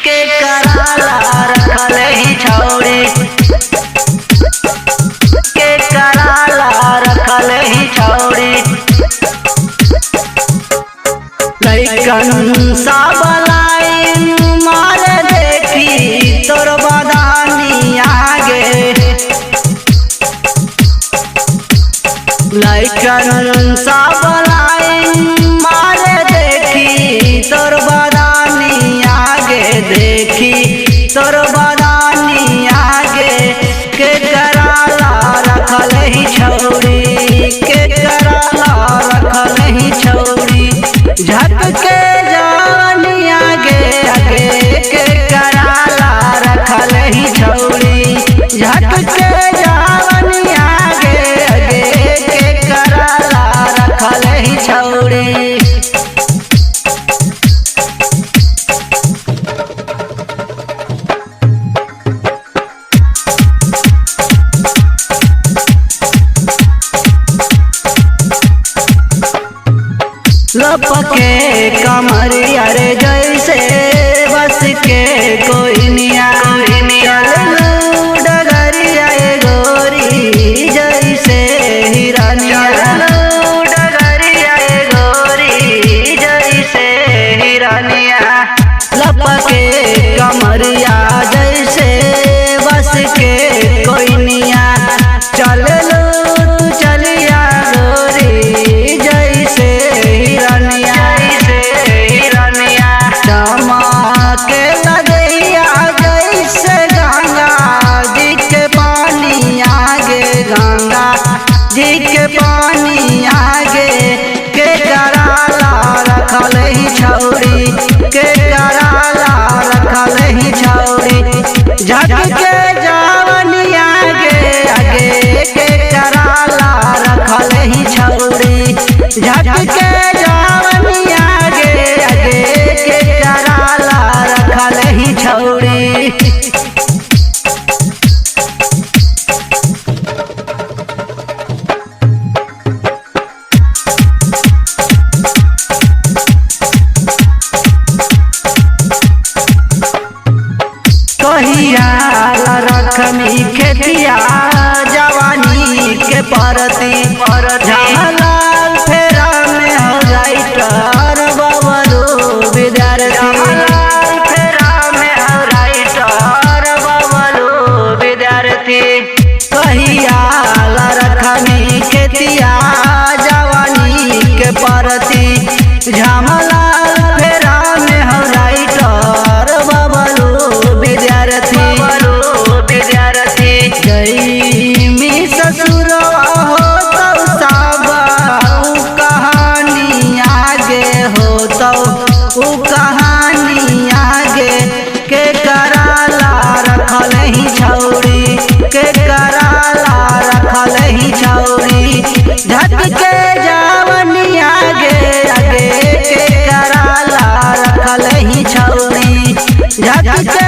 के कराला रखल ही छौड़ी के कराला रखल ही छौड़ी लइकन सब लाइन मार देखी तोर बदानी आगे लइकन सब लाइन मार देखी तोर बदानी आगे देखी तोर बदानी आगे के कराला रखल ही छौड़ी के कराला रखल ही छौड़ी झटके जवानी आगे आगे के कराला रखल ही छौड़ी झटके जवानी आगे आगे के कराला रखल ही छौड़ी लपके कमरिया रे जैसे बस के कोई निया डगरिया गोरी जैसे हिरनिया डगरिया गोरी जैसे हिरनिया लपके कमरिया जैसे बस के कोई निया चल चलिया गोरी जैसे के लगैया जैसे गंगा जी के पानी आगे गंगा जी के पानी आगे के कराला रखल ही छौड़ी के कराला रखल ही छौड़ी झटके जवानी आगे आगे के कराला रखल ही छौड़ी झटके जवानी आगे आगे के कराला रखल ही छौड़ी कहिया रखमी खेतिया जवानी के परती झमलाल फेरा में हो राइटर बबलू विद्यार्थी फेरा में हो राइटर बबलू विद्यार्थी कहिया रखमी खेतिया जवानी के परती झमलाल फेरा में हो राइटर बबलू विद्यार्थी जई ससुरवा हो तो सब कहानी आगे हो तो कहानी आगे के कराला रखल ही छौड़ी के कराला रखल ही छौड़ी झटके जवानी आगे आगे के कराला रखल ही छौड़ी झटके